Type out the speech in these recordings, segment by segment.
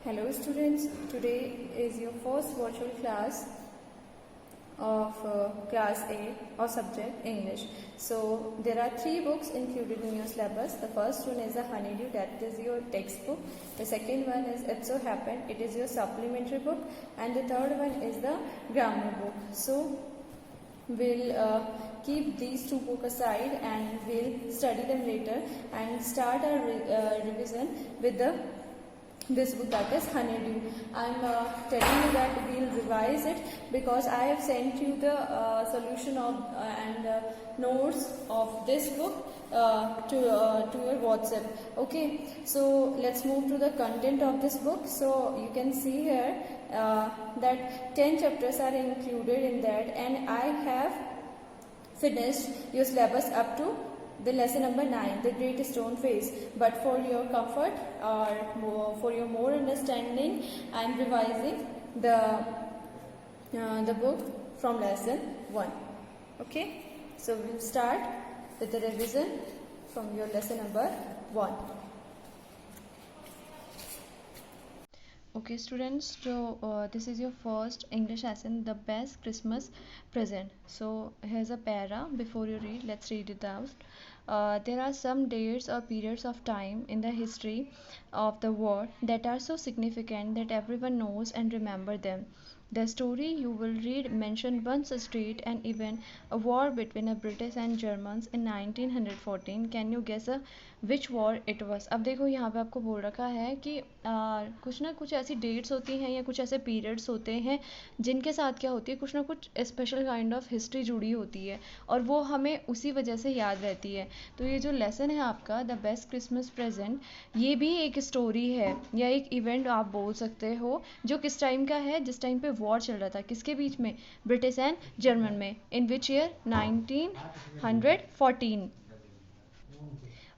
Hello students, today is your first virtual class of class A or subject English. So there are 3 books included in your syllabus. The first one is a Honeydew, that is your textbook. The second one is It So Happened, it is your supplementary book. And the third one is the grammar book. So we'll keep these 2 books aside and we'll study them later and start our revision with this book, that is Honeydew. I'm telling you that we'll revise it because I have sent you the solution of and notes of this book to your WhatsApp. Okay, so let's move to the content of this book. So you can see here that 10 chapters are included in that, and I have finished your syllabus up to the lesson number 9, the Great Stone Face. But for your comfort or for your more understanding, I am revising the book from lesson 1. Okay, so we'll start with the revision from your lesson number 1. Okay students, so this is your first English lesson, the best Christmas present. So here's a para. Before you read, let's read it out. There are some dates or periods of time in the history of the world that are so significant that everyone knows and remember them. The story you will read mentioned one such an event, a war between the British and Germans in 1914. Can you guess which war it was? अब देखो यहाँ पे आपको बोल रखा है कि कुछ ना कुछ ऐसी डेट्स होती हैं या कुछ ऐसे पीरियड्स होते हैं जिनके साथ क्या होती है, कुछ ना कुछ स्पेशल काइंड ऑफ हिस्ट्री जुड़ी होती है और वो हमें उसी वजह से याद रहती है. तो ये जो लेसन है आपका द बेस्ट क्रिसमस प्रेजेंट, ये भी एक स्टोरी है या एक इवेंट आप बोल सकते हो जो किस टाइम का है, जिस टाइम पे वॉर चल रहा था किसके बीच में, ब्रिटिश एंड जर्मन में. इन विच ईयर, 1914.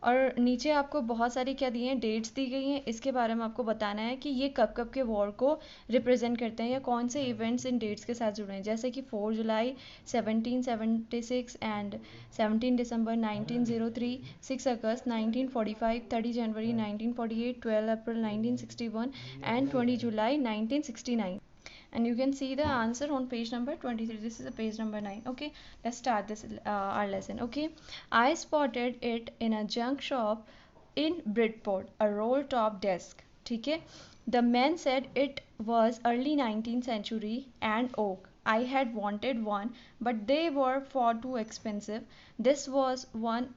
और नीचे आपको बहुत सारी क्या दी हैं, डेट्स दी गई हैं. इसके बारे में आपको बताना है कि ये कब कब के वॉर को रिप्रेजेंट करते हैं या कौन से इवेंट्स इन डेट्स के साथ जुड़े हैं, जैसे कि 4 जुलाई 1776 and 17 December 1903, 6 August 1945, 30 January 1948, 12 April 1961 and 20 July 1969. And you can see the answer on page number 23. This is a page number 9. Okay, let's start this our lesson. Okay, I spotted it in a junk shop in Bridport, a roll top desk. ठीक है, the man said it was early 19th century and oak. I had wanted one, but they were far too expensive. This was one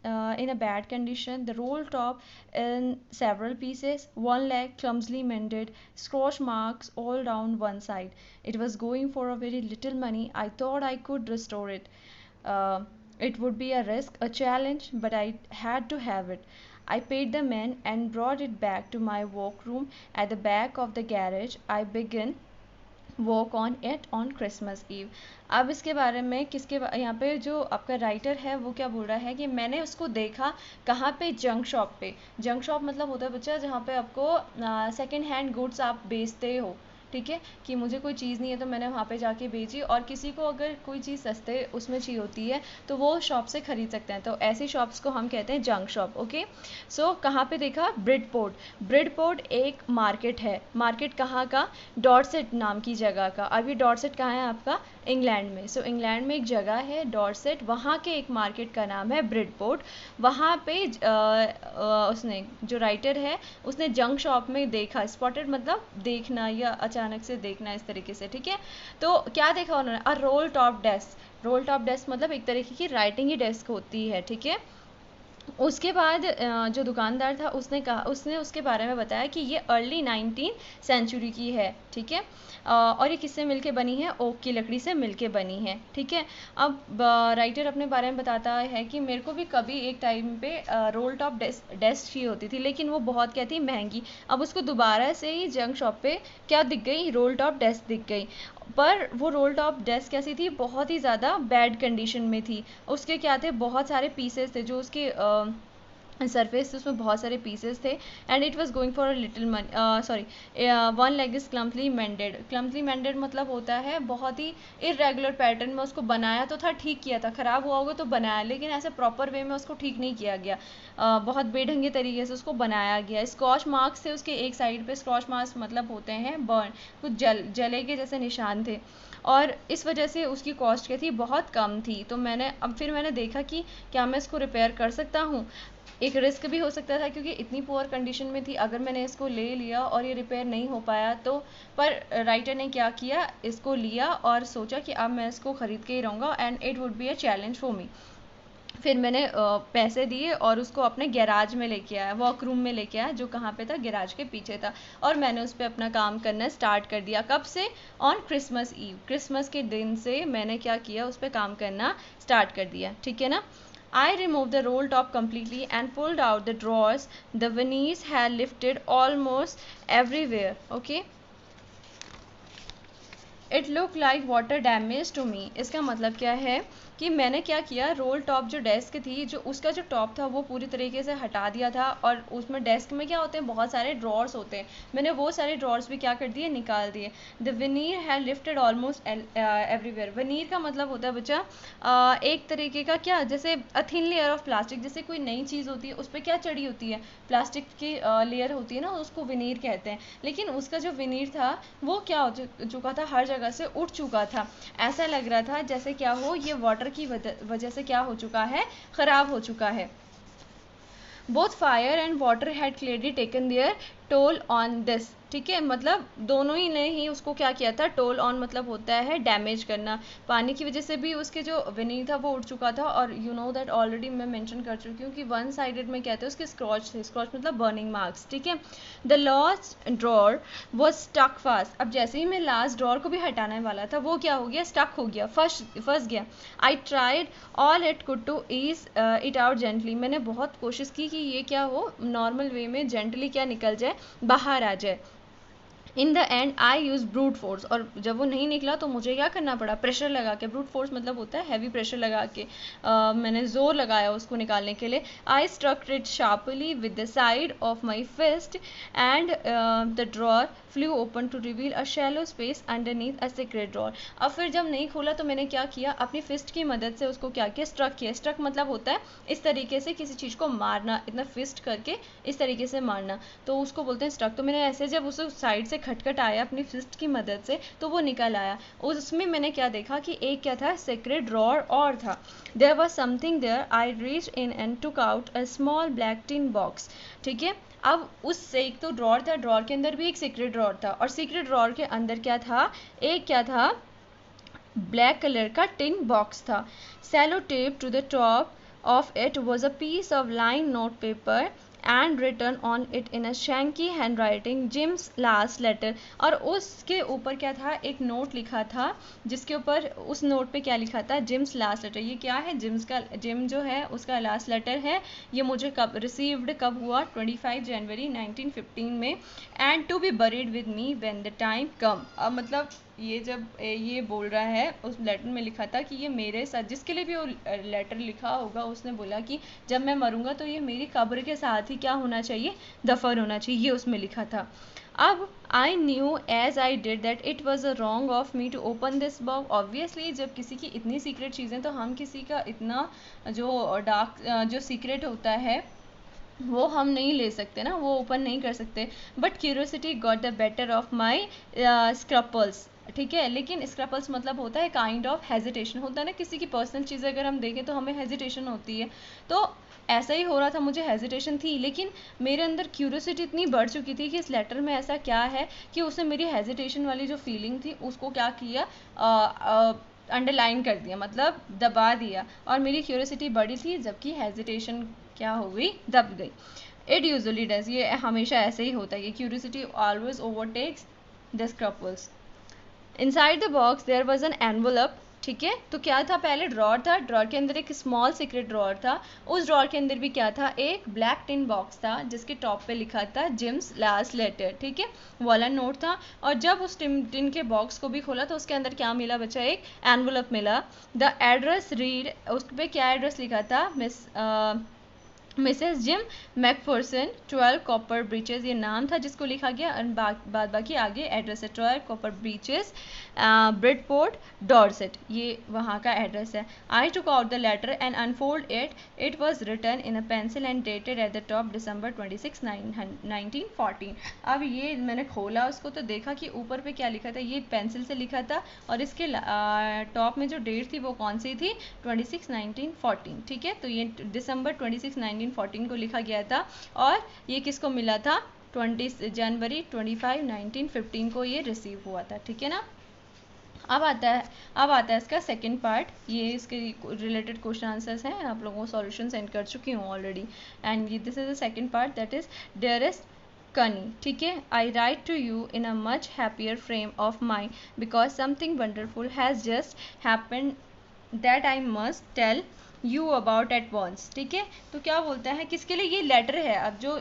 in a bad condition, the roll top in several pieces, one leg clumsily mended, scratch marks all down one side. It was going for a very little money. I thought I could restore it. It would be a risk, a challenge, but I had to have it. I paid the man and brought it back to my workroom at the back of the garage. I began work on it on Christmas Eve. अब इसके बारे में किसके यहाँ पे जो आपका writer है वो क्या बोल रहा है कि मैंने उसको देखा कहाँ पे, जंक शॉप पे. जंक शॉप मतलब होता है बच्चा जहाँ पे आपको सेकेंड हैंड गुड्स आप बेचते हो. ठीक है, कि मुझे कोई चीज़ नहीं है तो मैंने वहाँ पे जाके बेची, और किसी को अगर कोई चीज़ सस्ते उसमें चाहिए होती है तो वो शॉप से ख़रीद सकते हैं. तो ऐसी शॉप्स को हम कहते हैं जंक शॉप. ओके, सो कहाँ पे देखा, ब्रिडपोर्ट. ब्रिडपोर्ट एक मार्केट है. मार्केट कहाँ का, डॉर्सेट नाम की जगह का. अब ये डॉर्सेट कहाँ है आपका, इंग्लैंड में. सो इंग्लैंड में एक जगह है डॉर्सेट, वहाँ के एक मार्केट का नाम है ब्रिडपोर्ट. वहाँ पे उसने जो राइटर है उसने जंक शॉप में देखा. स्पॉटेड मतलब देखना या अचानक से देखना, इस तरीके से. ठीक है, तो क्या देखा उन्होंने, a role top desk. Role top desk मतलब एक तरीके की राइटिंग ही डेस्क होती है. ठीक है, उसके बाद जो दुकानदार था उसने उसके बारे में बताया कि ये अर्ली 19th सेंचुरी की है. ठीक है, और ये किससे मिलके बनी है, ओक की लकड़ी से मिलके बनी है. ठीक है, अब राइटर अपने बारे में बताता है कि मेरे को भी कभी एक टाइम पे रोल टॉप डेस्क चाहिए होती थी, लेकिन वो बहुत क्या थी, महंगी. अब उसको दोबारा से ही जंक शॉप पे क्या दिख गई, रोल टॉप डेस्क दिख गई. पर वो रोल टॉप डेस्क कैसी थी, बहुत ही ज़्यादा बैड कंडीशन में थी. उसके क्या थे, बहुत सारे पीसेस थे जो उसके सरफेस, उसमें बहुत सारे पीसेस थे and it was going for a little sorry, one leg is clumsily mended. Clumsily mended मतलब होता है बहुत ही इरेगुलर पैटर्न में उसको बनाया तो था, ठीक किया था, ख़राब हुआ होगा तो बनाया, लेकिन ऐसे प्रॉपर वे में उसको ठीक नहीं किया गया। बहुत बेढंगे तरीके से उसको बनाया गया। स्कॉच मार्क्स थे उसके एक साइड पे। स्कॉच मार्क्स मतलब होते हैं बर्न, कुछ जले के जैसे निशान थे, और इस वजह से उसकी कॉस्ट क्या थी, बहुत कम थी। तो फिर मैंने देखा कि क्या मैं इसको रिपेयर कर सकता हूँ। एक रिस्क भी हो सकता था क्योंकि इतनी पुअर कंडीशन में थी, अगर मैंने इसको ले लिया और ये रिपेयर नहीं हो पाया तो। पर राइटर ने क्या किया, इसको लिया और सोचा कि अब मैं इसको ख़रीद के ही रहूँगा and it would be a challenge for me. फिर मैंने पैसे दिए और उसको अपने गैराज में लेके आया, वर्क रूम में लेके आया, जो कहाँ पे था, गैराज के पीछे था, और मैंने उस पर अपना काम करना स्टार्ट कर दिया। कब से? ऑन क्रिसमस ईव, क्रिसमस के दिन से मैंने क्या किया, उस पर काम करना स्टार्ट कर दिया, ठीक है ना। I removed the roll top completely and pulled out the drawers. The veneers had lifted almost everywhere. Okay. It looked like water damage to me. इसका मतलब क्या है कि मैंने क्या किया, रोल टॉप जो डेस्क थी, जो उसका जो टॉप था वो पूरी तरीके से हटा दिया था, और उसमें डेस्क में क्या होते हैं, बहुत सारे ड्रॉर्स होते हैं, मैंने वो सारे ड्रॉर्स भी क्या कर दिए, निकाल दिए। The veneer had lifted almost everywhere. Veneer का मतलब होता है बच्चा एक तरीके का क्या, जैसे a thin layer of plastic, जैसे कोई नई चीज़ होती है उस पर क्या चढ़ी होती है, प्लास्टिक की लेयर होती है ना, उसको विनीर कहते हैं। लेकिन उसका जो विनीर था वो क्या हो चुका था, हर जगह से उठ चुका था। ऐसा लग रहा था जैसे क्या हो, ये वाटर की वजह से क्या हो चुका है, ख़राब हो चुका है। Both fire and water had clearly taken their toll on this, ठीक है, मतलब दोनों ही ने ही उसको क्या किया था, टोल ऑन मतलब होता है डैमेज करना। पानी की वजह से भी उसके जो विनीर था वो उठ चुका था, और यू नो दैट ऑलरेडी मैं मेंशन कर चुकी हूँ कि वन साइडेड में कहते हैं उसके स्क्रॉच थे, स्क्रॉच मतलब बर्निंग मार्क्स, ठीक है। The last drawer was stuck fast. अब जैसे ही मैं लास्ट ड्रॉर को भी हटाने वाला था वो क्या हो गया, स्टक हो गया, फंस गया। I tried all it could to ease it out gently. मैंने बहुत कोशिश की कि ये क्या हो, नॉर्मल वे में जेंटली क्या निकल जाए, बाहर आ जाए। In the and I use brute force, और जब वो नहीं निकला तो मुझे क्या करना पड़ा, प्रेशर लगा के, ब्रूट फोर्स मतलब होता है हैवी प्रेशर लगा के, मैंने ज़ोर लगाया उसको निकालने के लिए। I struck it sharply with the side of my fist and the drawer flew open to reveal a shallow space underneath a secret drawer. अब फिर जब नहीं खोला तो मैंने क्या किया, अपनी फिस्ट की मदद से उसको क्या किया, स्ट्रक किया। स्ट्रक मतलब होता है इस तरीके से किसी चीज़ को मारना, इतना फिस्ट करके इस तरीके से मारना, तो उसको बोलते हैं स्ट्रक। तो मैंने ऐसे जब उसे साइड से खटखट आया अपनी फिस्ट की मदद से तो वो निकल आया। उसमें मैंने क्या देखा कि एक क्या था, सीक्रेट ड्रॉर और था। There was something there. I reached in and took out a small black tin box, ठीक है। अब उससे एक तो ड्रॉर था, ड्रॉर के अंदर भी एक सीक्रेट ड्रॉर था, और सीक्रेट ड्रॉर के अंदर क्या था, एक क्या था, ब्लैक कलर का टिन बॉक्स था। Sellotape to the top of it was a piece of lined note paper and written on it in a shanky handwriting Jim's last letter। और उसके ऊपर क्या था, एक नोट लिखा था, जिसके ऊपर उस नोट पे क्या लिखा था, जिम्स लास्ट लेटर। ये क्या है, जिम जो है उसका लास्ट लेटर है। ये मुझे कब रिसीव्ड कब हुआ, 25 जनवरी 1915 में, and to be buried with me when the time come. अब मतलब ये जब ये बोल रहा है, उस लेटर में लिखा था कि ये मेरे साथ, जिसके लिए भी वो लेटर लिखा होगा उसने बोला कि जब मैं मरूंगा तो ये मेरी कब्र के साथ ही क्या होना चाहिए, दफन होना चाहिए, ये उसमें लिखा था। अब I knew as I did that it was a wrong of me to open this box. Obviously जब किसी की इतनी सीक्रेट चीज़ें, तो हम किसी का इतना जो डार्क जो सीक्रेट होता है वो हम नहीं ले सकते ना, वो ओपन नहीं कर सकते। But curiosity got the better of my scruples, ठीक है। लेकिन स्क्रपल्स मतलब होता है काइंड ऑफ हेजिटेशन, होता है ना, किसी की पर्सनल चीज़ अगर हम देखें तो हमें हेजिटेशन होती है, तो ऐसा ही हो रहा था, मुझे हेजिटेशन थी, लेकिन मेरे अंदर क्यूरियोसिटी इतनी बढ़ चुकी थी कि इस लेटर में ऐसा क्या है कि उसने मेरी हेजिटेशन वाली जो फीलिंग थी उसको क्या किया, अंडरलाइन कर दिया, मतलब दबा दिया, और मेरी क्यूरियोसिटी बढ़ी थी, जबकि हेजिटेशन क्या हो गई, दब गई। इट यूजुअली डज, ये हमेशा ऐसे ही होता है, ये curiosity always overtakes the scruples. Inside the box there was an envelope, ठीक है। तो क्या था, पहले ड्रॉर था, ड्रॉर के अंदर एक स्मॉल सीक्रेट ड्रॉर था, उस ड्रॉर के अंदर भी क्या था, एक ब्लैक टिन बॉक्स था जिसके टॉप पे लिखा था जिम्स लास्ट लेटर, ठीक है, वाला नोट था। और जब उस टिन के बॉक्स को भी खोला तो उसके अंदर क्या मिला बच्चा, एक एनवलप मिला। द एड्रेस रीड, उस पर क्या एड्रेस लिखा था, miss Mrs gym Macpherson 12 copper breaches, ये नाम था जिसको लिखा गया, और बाद बाकी आगे एड्रेस है। 12 कॉपर ब्रीचेस ब्रिडपोर्ट डॉर्सेट, ये वहाँ का एड्रेस है। I took out the letter and unfold it, it was written in a pencil and dated at the top December 26, 1914। अब ये मैंने खोला उसको तो देखा कि ऊपर पे क्या लिखा था, ये पेंसिल से लिखा था, और इसके टॉप में जो डेट थी वो कौन सी थी, 26 1914। ठीक है, तो ये December 26 1914 को लिखा गया था, और ये किसको मिला था, 20 जनवरी 25 1915 को ये रिसीव हुआ था। ठीक है ना। अब आता है इसका सेकंड पार्ट, ये इसके रिलेटेड क्वेश्चन आंसर्स हैं, आप लोगों को सॉल्यूशन सेंड कर चुकी हूँ already, and this is the second part, that is dearest Connie. ठीक है, I write to you in a much happier frame of mind because something wonderful has just happened that I must tell you about at once. ठीक है, तो क्या बोलता है, किसके लिए ये लेटर है, अब जो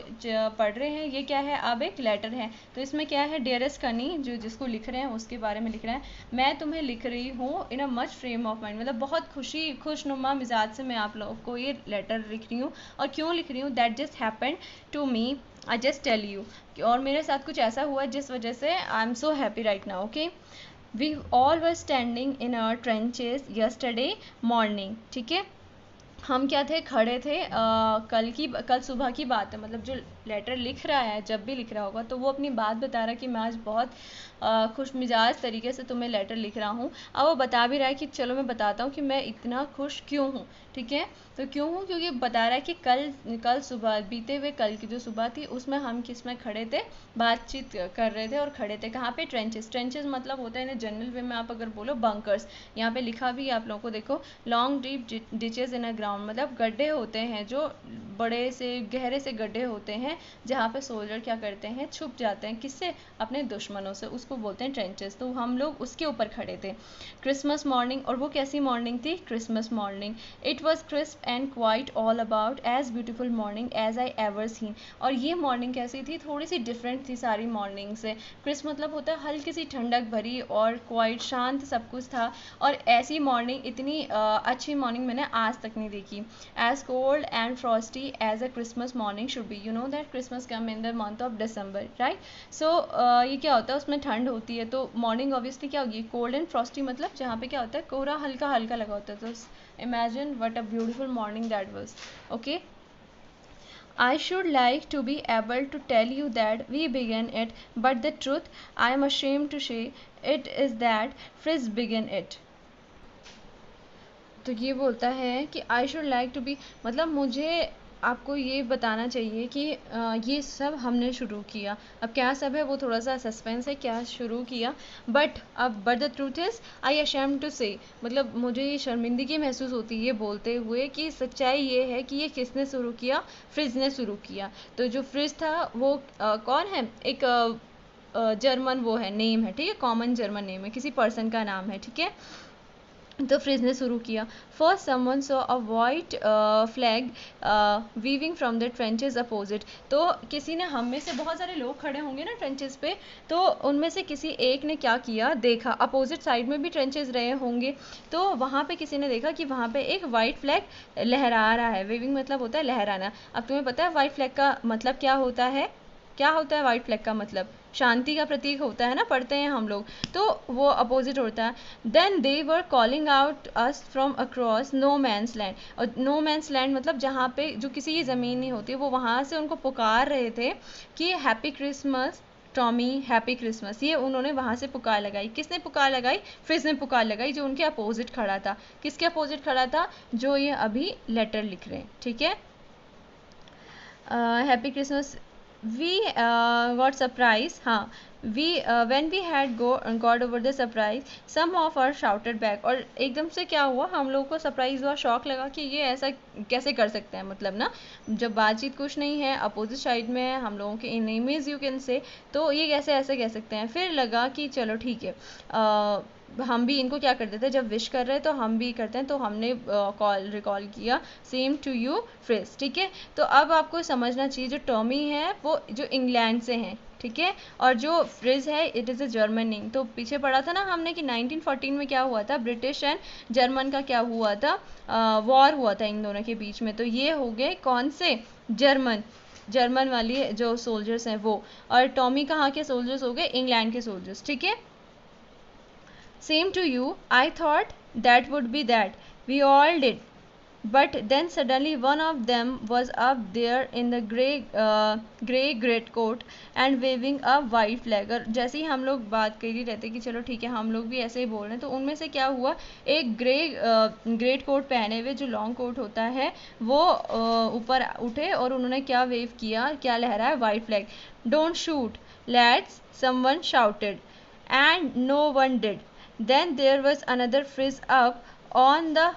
पढ़ रहे हैं ये क्या है, अब एक लेटर है, तो इसमें क्या है, डियरेस्ट कनी, जो जिसको लिख रहे हैं उसके बारे में लिख रहे हैं, मैं तुम्हें लिख रही हूँ in a much frame of mind, मतलब बहुत खुशनुमा मिजाज से मैं आप लोगों को ये लेटर लिख रही हूँ, और क्यों लिख रही हूँ, that just happened to me, I just tell you, और मेरे साथ कुछ ऐसा हुआ है जिस वजह से I am so happy right now. Okay, we all were standing in our trenches yesterday morning. ठीक है, हम क्या थे, खड़े थे, कल सुबह की बात है, मतलब जो लेटर लिख रहा है जब भी लिख रहा होगा तो वो अपनी बात बता रहा है कि मैं आज बहुत खुश मिजाज तरीके से तुम्हें लेटर लिख रहा हूँ। अब वो बता भी रहा है कि चलो मैं बताता हूँ कि मैं इतना खुश क्यों हूँ। ठीक है, तो क्यों हूँ, क्योंकि बता रहा है कि कल सुबह, बीते हुए कल की जो सुबह थी उसमें हम किस में खड़े थे, बातचीत कर रहे थे, और खड़े थे कहाँ पे, ट्रेंचेस मतलब होता है ना जनरल वे में आप अगर बोलो बंकर्स, यहाँ पे लिखा भी है आप लोगों को, देखो, लॉन्ग डीप डिचेज इन अ ग्राउंड, मतलब गड्ढे होते हैं जो बड़े से गहरे से गड्ढे होते हैं जहाँ पे सोल्जर क्या करते हैं, छुप जाते हैं, किससे, अपने दुश्मनों से, उसको बोलते हैं ट्रेंचेस, तो हम लोग उसके ऊपर खड़े थे। क्रिसमस मॉर्निंग, और वो कैसी मॉर्निंग थी, Christmas morning, it was crisp and quiet all about as beautiful morning as I ever seen, और ये मॉर्निंग कैसी थी, थोड़ी सी डिफरेंट थी सारी मॉर्निंग से। क्रिस्प मतलब होता है हल्की सी ठंडक भरी, और क्वाइट शांत सब कुछ था, और ऐसी मॉर्निंग, इतनी अच्छी मॉर्निंग मैंने आज तक नहीं देखी। As cold and frosty as a Christmas morning should be, you know that Christmas come in the month of December, right. So ये क्या होता है, उसमें ठंड होती है, तो मॉर्निंग ऑब्वियसली क्या होगी, कोल्ड एंड फ्रॉस्टी, मतलब जहाँ पे क्या होता है, कोहरा हल्का हल्का लगा होता है, तो imagine what a beautiful morning that was. Okay, I should like to be able to tell you that we began it, but the truth I am ashamed to say it is that Frizz began it. तो ये बोलता है कि I should like to be, मतलब मुझे आपको ये बताना चाहिए कि ये सब हमने शुरू किया। अब क्या सब है वो थोड़ा सा सस्पेंस है, क्या शुरू किया, but the truth is I ashamed to say, मतलब मुझे ये शर्मिंदगी महसूस होती है ये बोलते हुए कि सच्चाई ये है कि ये किसने शुरू किया, फ्रिज ने शुरू किया। तो जो फ्रिज था वो कौन है, एक जर्मन वो है, नेम है, ठीक है, कॉमन जर्मन नेम है, किसी पर्सन का नाम है। ठीक है, तो फ्रिज ने शुरू किया। First someone saw a white flag weaving from the trenches opposite, तो किसी ने, हम में से बहुत सारे लोग खड़े होंगे ना ट्रेंचेस पे, तो उनमें से किसी एक ने क्या किया, देखा, अपोजिट साइड में भी ट्रेंचेस रहे होंगे, तो वहाँ पे किसी ने देखा कि वहाँ पे एक वाइट फ्लैग लहरा रहा है। वेविंग मतलब होता है लहराना। अब तुम्हें पता है वाइट फ्लैग का मतलब क्या होता है, क्या होता है वाइट फ्लैग का मतलब, शांति का प्रतीक होता है ना, पढ़ते हैं हम लोग, तो वो अपोजिट होता है। Then they were calling out us from across no man's land, और नो मैंस लैंड मतलब जहाँ पे जो किसी की ज़मीन नहीं होती, वो वहाँ से उनको पुकार रहे थे कि happy Christmas Tommy, happy Christmas, ये उन्होंने वहाँ से पुकार लगाई। किसने पुकार लगाई, फ्रिज ने पुकार लगाई, जो उनके अपोजिट खड़ा था। किसके अपोजिट खड़ा था, जो ये अभी लेटर लिख रहे हैं। ठीक है, happy Christmas, we got surprise, हाँ, we when we had got over the surprise some of our shouted back, और एकदम से क्या हुआ, हम लोगों को सरप्राइज हुआ, शॉक लगा कि ये ऐसा कैसे कर सकते हैं, मतलब ना जब बातचीत कुछ नहीं है, अपोजिट साइड में है, हम लोगों के इमेज यू कैन से, तो ये कैसे ऐसे कह सकते हैं। फिर लगा कि चलो ठीक है, हम भी इनको क्या कर देते हैं, जब विश कर रहे हैं तो हम भी करते हैं, तो हमने कॉल रिकॉल किया सेम टू यू फ्रेज, ठीक है। तो अब आपको समझना चाहिए जो टॉमी है वो जो इंग्लैंड से हैं, ठीक है, और जो फ्रिज है it is a German name. तो पीछे पढ़ा था ना हमने कि 1914 में क्या हुआ था, ब्रिटिश एंड जर्मन का क्या हुआ था, वॉर हुआ था इन दोनों के बीच में। तो ये हो गए कौन से, जर्मन वाली जो सोल्जर्स हैं वो, और टॉमी कहाँ के सोल्जर्स हो गए, इंग्लैंड के सोल्जर्स, ठीक है। Same to you, I thought that would be that. We all did. But then suddenly one of them was up there in the grey greatcoat and waving a white flag। और जैसे ही हम लोग बात कर ही रहते कि चलो ठीक है हम लोग भी ऐसे ही बोल रहे हैं, तो उनमें से क्या हुआ, एक ग्रेट कोट पहने हुए जो लॉन्ग कोट होता है वो ऊपर उठे और उन्होंने क्या वेव किया, क्या लहराया, white flag. Don't shoot lads, someone shouted, and no one did. Then there was another frizz up on the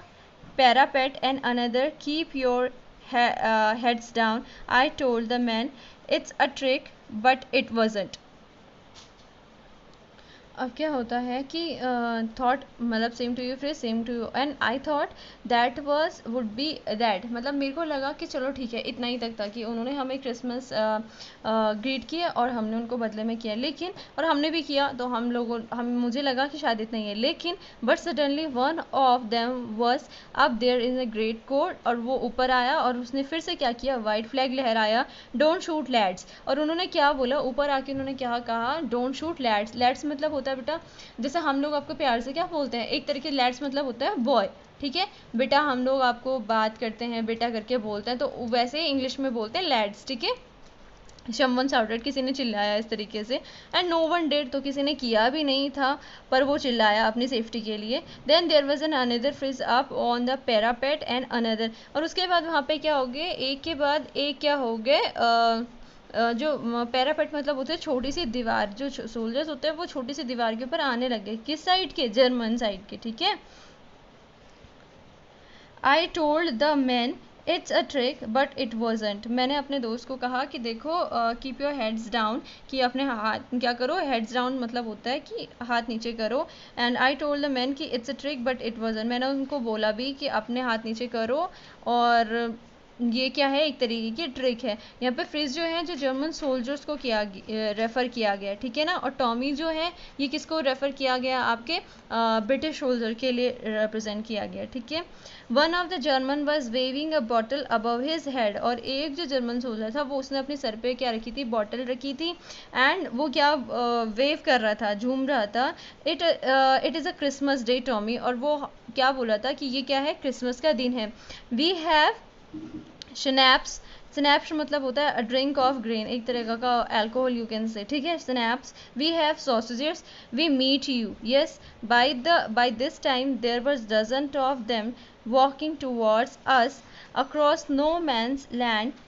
parapet and another, keep your heads down. I told the man, it's a trick, but it wasn't. अब क्या होता है कि thought मतलब same to you phrase same to you and I thought that was would be that, मतलब मेरे को लगा कि चलो ठीक है इतना ही तक था कि उन्होंने हमें क्रिसमस ग्रीट किया और हमने उनको बदले में किया, लेकिन और हमने भी किया तो हम मुझे लगा कि शायद इतना ही है, लेकिन but suddenly one of them was up there in a great coat, और वो ऊपर आया और उसने फिर से क्या किया, वाइट फ्लैग लहराया, डोंट शूट लैड्स। और उन्होंने क्या बोला, ऊपर आके उन्होंने क्या कहा, डोंट शूट लैड्स। लैड्स मतलब होता है बेटा, जैसे हम लोग आपको प्यार से क्या बोलते हैं, एक तरीके लैड्स मतलब होता है बॉय, ठीक है बेटा, हम लोग आपको बात करते हैं बेटा करके बोलते हैं, तो वैसे ही इंग्लिश में बोलते हैं लैड्स, ठीक है। Someone shouted, किसी ने चिल्लाया इस तरीके से, एंड नो वन डिड, तो किसी ने किया भी नहीं था पर वो चिल्लाया अपनी सेफ्टी के लिए। Then there was an another Fritz up on the parapet and another, और उसके बाद वहाँ पे क्या हो गए, एक के बाद एक क्या हो गए, जो पैरापेट मतलब होते हैं छोटी सी दीवार, जो सोल्जर्स होते हैं वो छोटी सी दीवार के ऊपर आने लगे, किस साइड के, जर्मन साइड के, ठीक है। आई told the man it's a trick but it wasn't, मैंने अपने दोस्त को कहा कि देखो कीप योर हेड्स डाउन, कि अपने हाथ क्या करो, हेड्स डाउन मतलब होता है कि हाथ नीचे करो, and I told the man कि it's a trick but it wasn't, मैंने उनको बोला भी कि अपने हाथ नीचे करो और ये क्या है, एक तरीके की ट्रिक है। यहाँ पे फ्रिज जो है जो जर्मन सोल्जर्स को रेफ़र किया गया, ठीक है ना, और टॉमी जो है ये किसको रेफ़र किया गया, आपके ब्रिटिश सोल्जर के लिए रिप्रेजेंट किया गया, ठीक है। One of the German was waving a bottle above his head, और एक जो जर्मन सोल्जर था वो उसने अपने सर पे क्या रखी थी, बॉटल रखी थी, एंड वो क्या वेव कर रहा था, झूम रहा था, it is a Christmas day Tommy, और वो क्या बोला था कि ये क्या है, क्रिसमस का दिन है। वी हैव स्नैप्स, स्नैप्स मतलब होता है ड्रिंक ऑफ ग्रेन, एक तरह का अल्कोहल यू कैन से, ठीक है, schnapps. We have sausages, we meet you, yes, by this time there was dozen of them walking towards us across no man's land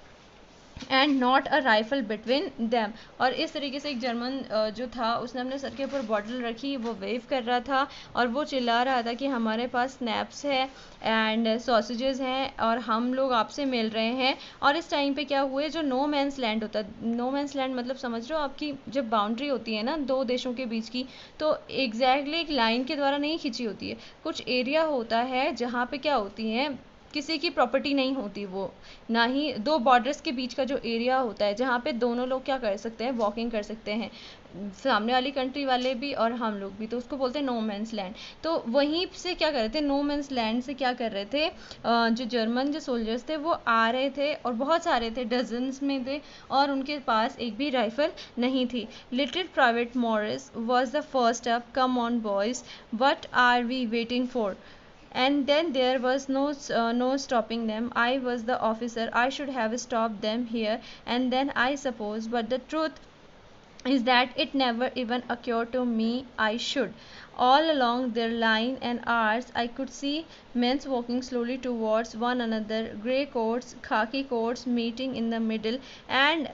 and not a rifle between them. और इस तरीके से एक German जो था उसने अपने सर के ऊपर बॉटल रखी, वो वेव कर रहा था और वो चिल्ला रहा था कि हमारे पास स्नैप्स है एंड सॉसेजेस हैं और हम लोग आपसे मिल रहे हैं। और इस टाइम पे क्या हुए, जो नो मैंस लैंड होता है, नो मैंस लैंड मतलब समझ रहे हो, आपकी जब बाउंड्री होती है ना दो देशों के बीच की, तो एग्जैक्टली एक लाइन के द्वारा नहीं खींची होती है, कुछ एरिया होता है जहाँ पे क्या होती है, किसी की प्रॉपर्टी नहीं होती, वो ना ही दो बॉर्डर्स के बीच का जो एरिया होता है जहाँ पे दोनों लोग क्या कर सकते हैं, वॉकिंग कर सकते हैं, सामने वाली कंट्री वाले भी और हम लोग भी, तो उसको बोलते हैं नो मैंस लैंड। तो वहीं से क्या कर रहे थे, नो मैंस लैंड से क्या कर रहे थे, जो जर्मन जो सोल्जर्स थे वो आ रहे थे और बहुत सारे थे, डजन्स में थे, और उनके पास एक भी राइफल नहीं थी। Little private Morris was the first up, come on boys, what are we waiting for, and then there was no stopping them. I was the officer, I should have stopped them here and then, I suppose, but the truth is that it never even occurred to me I should. All along their line and ours I could see men walking slowly towards one another, grey coats, khaki coats meeting in the middle, and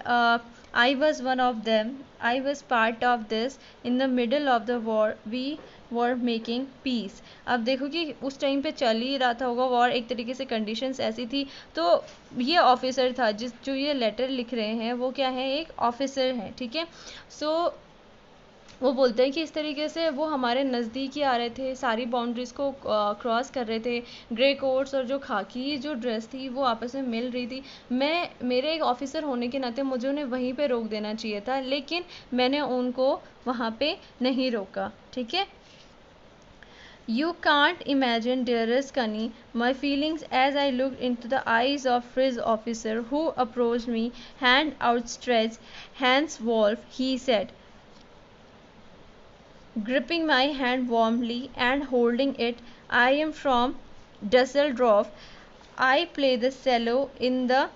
I was one of them. I was part of this. In the middle of the war we were making peace. अब देखो कि उस time पे चल ही रहा था होगा war, एक तरीके से कंडीशंस ऐसी थी। तो ये ऑफिसर था जो ये लेटर लिख रहे हैं वो क्या है, एक ऑफिसर है, ठीक है। सो वो बोलते हैं कि इस तरीके से वो हमारे नज़दीक ही आ रहे थे, सारी बाउंड्रीज़ को क्रॉस कर रहे थे। ग्रे कोट्स और जो खाकी जो ड्रेस थी वो आपस में मिल रही थी। मेरे एक ऑफिसर होने के नाते मुझे उन्हें वहीं पे रोक देना चाहिए था, लेकिन मैंने उनको वहाँ पे नहीं रोका। ठीक है। You can't imagine, dearest Connie, my feelings as I looked into the eyes of his officer who approached me, hand outstretched. Hans Wolf, he said, gripping my hand warmly and holding it. I am from Dusseldorf. I play the cello in the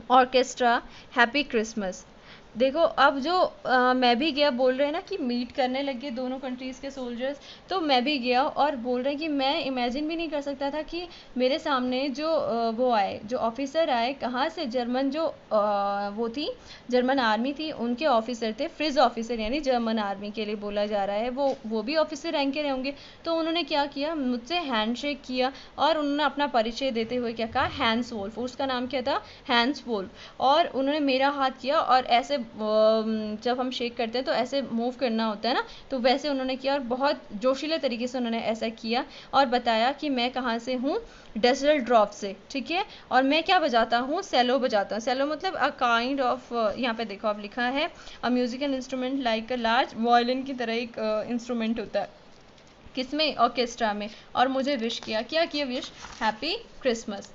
orchestra. Happy Christmas. देखो अब जो मैं भी गया, बोल रहे हैं ना कि मीट करने लगे दोनों कंट्रीज़ के सोल्जर्स, तो मैं भी गया और बोल रहे हैं कि मैं इमेजिन भी नहीं कर सकता था कि मेरे सामने जो वो आए, जो ऑफिसर आए, कहाँ से, जर्मन जो वो थी, जर्मन आर्मी थी, उनके ऑफिसर थे, फ्रिज ऑफिसर, यानी जर्मन आर्मी के लिए बोला जा रहा है, वो भी ऑफिसर रैंक के होंगे। तो उन्होंने क्या किया, मुझसे हैंड शेक किया और उन्होंने अपना परिचय देते हुए क्या कहा, हैंस वोल्फ, उसका नाम क्या था, हैंस वोल्फ। और उन्होंने मेरा हाथ किया और ऐसे जब हम शेक करते हैं तो ऐसे मूव करना होता है ना, तो वैसे उन्होंने किया और बहुत जोशीले तरीके से उन्होंने ऐसा किया और बताया कि मैं कहाँ से हूँ, डसेल्डॉर्फ से। ठीक है। और मैं क्या बजाता हूँ, सेलो बजाता हूँ। सेलो मतलब अ काइंड ऑफ, यहाँ पे देखो आप लिखा है, a musical instrument like a large violin की तरह एक इंस्ट्रूमेंट होता है, किसमें, ऑर्केस्ट्रा में। और मुझे विश किया, क्या किया wish, happy Christmas.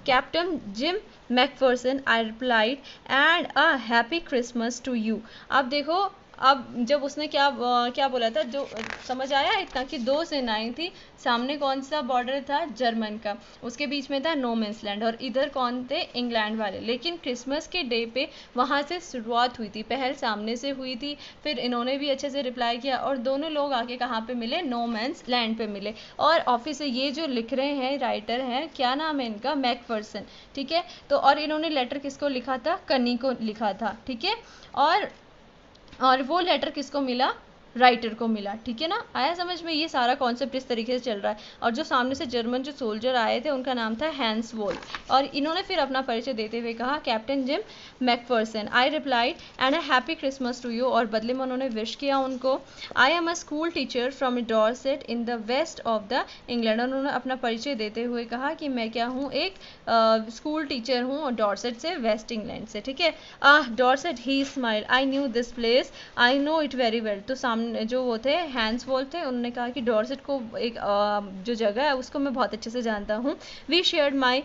Captain Jim McPherson, I replied, and a happy Christmas to you. अब देखो, अब जब उसने क्या बोला था, जो समझ आया इतना कि दो सेनाएं थी, सामने कौन सा बॉर्डर था, जर्मन का, उसके बीच में था नो मैंस लैंड, और इधर कौन थे, इंग्लैंड वाले। लेकिन क्रिसमस के डे पे वहाँ से शुरुआत हुई थी, पहल सामने से हुई थी, फिर इन्होंने भी अच्छे से रिप्लाई किया और दोनों लोग आके कहाँ पे मिले, नो मैंस लैंड पे मिले। और ऑफिस से ये जो लिख रहे हैं, राइटर हैं, क्या नाम है इनका, मैकफर्सन। ठीक है। तो और इन्होंने लेटर किसको लिखा था, कनी को लिखा था। ठीक है। और वो लेटर किसको मिला, राइटर को मिला। ठीक है ना, आया समझ में, ये सारा कॉन्सेप्ट इस तरीके से चल रहा है। और जो सामने से जर्मन जो सोल्जर आए थे उनका नाम था हैंस वोल्फ, और इन्होंने फिर अपना परिचय देते हुए कहा, captain Jim McPherson. I replied, and a happy Christmas to you, और बदले में उन्होंने विश किया उनको। I am a school teacher from Dorset in the west of the England, उन्होंने अपना परिचय देते हुए कहा कि मैं क्या हूँ, एक स्कूल टीचर हूँ डॉर्सेट से, वेस्ट इंग्लैंड से। ठीक है। Dorset, he smile, I knew this place, I know it very well. तो सामने जो वो थे, हैंस वोल्फ थे, उन्होंने कहा कि डॉर्सेट को, एक जो जगह है उसको मैं बहुत अच्छे से जानता हूँ। We shared my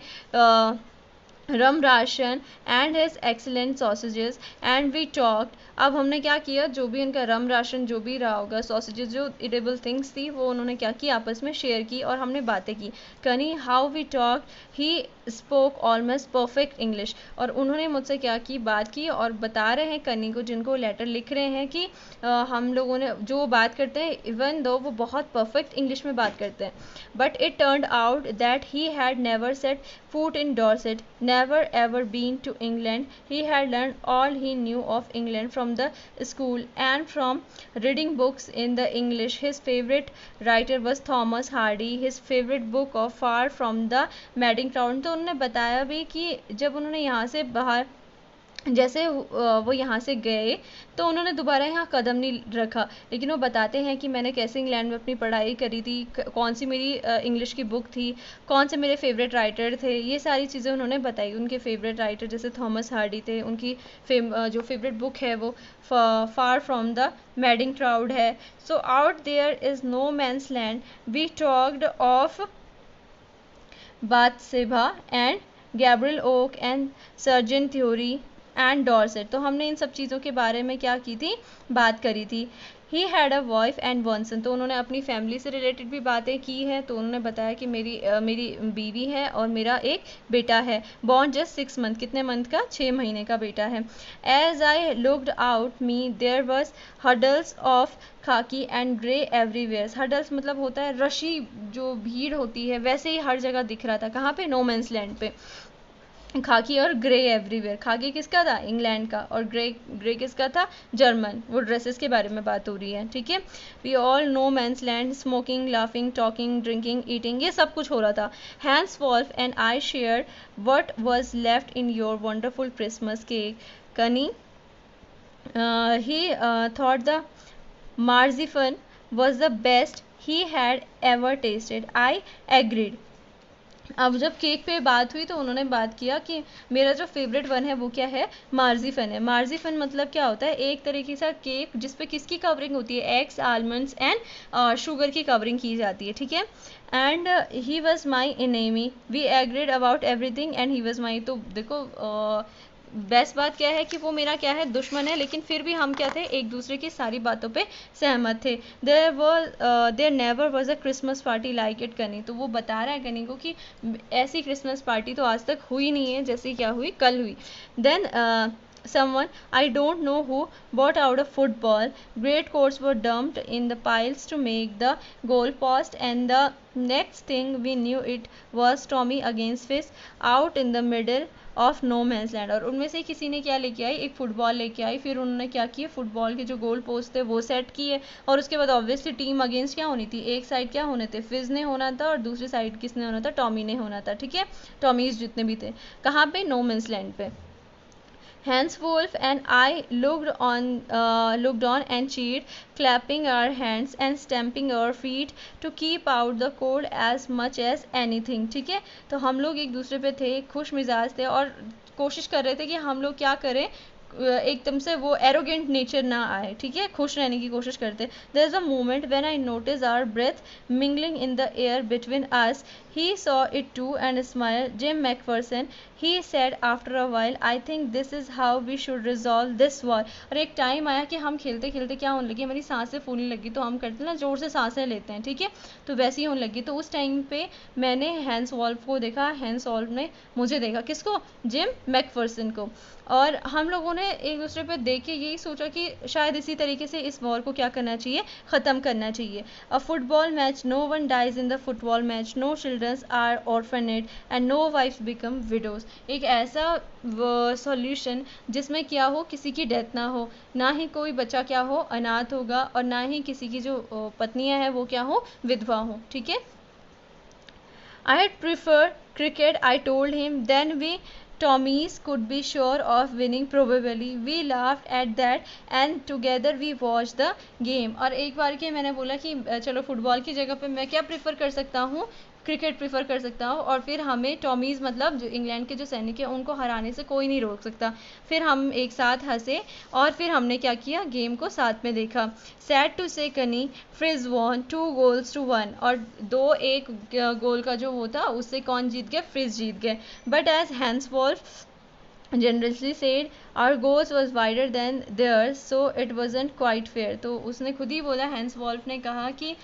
rum ration and his excellent sausages and we talked. अब हमने क्या किया, जो भी उनका रम राशन जो भी रहा होगा, सॉसेजेस जो इडेबल थिंग्स थी, वो उन्होंने क्या किया, आपस में शेयर की और हमने बातें की। Connie, how we talked, he spoke almost perfect English, और उन्होंने मुझसे क्या की, बात की, और बता रहे हैं कनी को, जिनको लेटर लिख रहे हैं, कि हम लोगों ने जो बात करते हैं, इवन दो वो बहुत परफेक्ट इंग्लिश में बात करते हैं। But it turned out that he had never set foot in Dorset, never ever been to England. He had learned all he knew of England from the school and from reading books in the English. His favorite writer was Thomas Hardy. His favorite book of Far from the Madding Crowd. तो उन्होंने बताया भी कि जब उन्होंने यहाँ से बाहर, जैसे वो यहाँ से गए तो उन्होंने दोबारा यहाँ कदम नहीं रखा, लेकिन वो बताते हैं कि मैंने कैसे इंग्लैंड में अपनी पढ़ाई करी थी, कौन सी मेरी इंग्लिश की बुक थी, कौन से मेरे फेवरेट राइटर थे, ये सारी चीज़ें उन्होंने बताई। उनके फेवरेट राइटर जैसे थॉमस हार्डी थे, उनकी जो फेवरेट बुक है वो far from the madding crowd है। So out there is no man's land, we talked of Bathsheba and Gabriel Oak and sergeant Troy and Dorset. तो हमने इन सब चीज़ों के बारे में क्या की थी, बात करी थी। He had a wife and one son, तो उन्होंने अपनी फैमिली से रिलेटेड भी बातें की हैं। तो उन्होंने बताया कि मेरी बीवी है और मेरा एक बेटा है, बॉर्न जस्ट 6 मंथ, कितने मंथ का, 6 महीने का बेटा है। As I looked out me there was huddles of khaki and grey everywhere. Huddles मतलब होता है रशी, जो भीड़ होती है, वैसे ही हर जगह दिख रहा था। कहाँ पे, नो मैंस लैंड पे। खाकी और ग्रे एवरीवेयर, खाकी किसका था, इंग्लैंड का, और ग्रे किसका था, जर्मन। वो ड्रेसेस के बारे में बात हो रही है। ठीक है। We all no man's land, smoking, laughing, talking, drinking, eating, ये सब कुछ हो रहा था। Hans Wolf and I share what was left in your wonderful Christmas cake. Connie, he thought the marzipan was the best he had ever tasted. I agreed. अब जब cake पे बात हुई तो उन्होंने बात किया कि मेरा जो फेवरेट वन है वो क्या है, मार्जिफन है। मार्जिफन मतलब क्या होता है, एक तरीके से केक जिसपे किसकी कवरिंग होती है, एग्स, आलमंड्स एंड शुगर की कवरिंग की जाती है, ठीक है। And he was my enemy, we agreed about everything and he was my. तो देखो बेस्ट बात क्या है कि वो मेरा क्या है, दुश्मन है, लेकिन फिर भी हम क्या थे, एक दूसरे की सारी बातों पे सहमत थे। There never was a Christmas party like it Connie. तो वो बता रहा है कनी को कि ऐसी क्रिसमस पार्टी तो आज तक हुई नहीं है जैसी क्या हुई, कल हुई। Then someone, I don't know who, bought out a football. Great coats were dumped in the piles to make the goal post, and the next thing we knew it was Tommy against Fizz out in the middle of no man's land. और उनमें से किसी ने क्या लेके आई, एक football लेके आई, फिर उन्होंने क्या किया, फुटबॉल के जो गोल पोस्ट थे वो सेट किए, और उसके बाद ऑब्वियसली टीम अगेंस्ट क्या होनी थी, एक साइड क्या होने थे, फिज ने होना था, और दूसरी साइड किसने होना था, टॉमी ने होना था, ठीक है। टॉमीज जितने भी थे कहाँ पे, नो मैंस लैंड पे। Hanswolf and I looked on and cheered, clapping our hands and stamping our feet to keep out the cold as much as anything, ठीक है। तो हम लोग एक दूसरे पे थे, खुश मिजाज थे, और कोशिश कर रहे थे कि हम लोग क्या करें, एकदम से वो एरोगेंट नेचर ना आए, ठीक है, खुश रहने की कोशिश करते। There is a moment when I notice our breath mingling in the air between us, he saw it too and smile, Jim McPherson, he said after a while, I think this is how we should resolve this war। और एक time आया कि हम खेलते खेलते क्या होने लगी, हमारी सांसें फूलने लगी, तो हम करते ना जोर से सांसें लेते हैं, ठीक है, तो वैसी होने लगी। तो उस टाइम पे मैंने हैंस वॉल्फ को देखा, हैंस वॉल्फ ने मुझे देखा, किसको, जिम मैकफर्सन को। और हम लोगों ने एक दूसरे पे देख के यही सोचा कि शायद इसी तरीके से इस वॉर को क्या करना चाहिए, ख़त्म करना चाहिए। A football match, no one dies in the football match, no childrens are orphaned and no wifes become widows. एक ऐसा सॉल्यूशन जिसमें क्या हो, किसी की डेथ ना हो, ना ही कोई बच्चा क्या हो, अनाथ होगा, और ना ही किसी की जो पत्नियां हैं वो क्या हो, विधवा हो, ठीक है। I had preferred cricket, I told him. Then we Tommies could be sure of winning probably. We laughed at that and together we watched the game. और एक बार के मैंने बोला कि चलो फुटबॉल की जगह पे मैं क्या प्रेफर कर सकता हूँ, क्रिकेट प्रेफर कर सकता हूँ, और फिर हमें टॉमीज़ मतलब जो इंग्लैंड के जो सैनिक हैं उनको हराने से कोई नहीं रोक सकता। फिर हम एक साथ हंसे और फिर हमने क्या किया, गेम को साथ में देखा। सैड टू से कनी, फ्रिज वॉन 2-1, और 2-1 गोल का जो वो था उससे कौन जीत गया, फ्रिज जीत गए। But as Hans Wolf generously said our goals was wider than theirs, so it wasn't quite fair। तो उसने खुद ही बोला, हैंस वॉल्फ ने कहा कि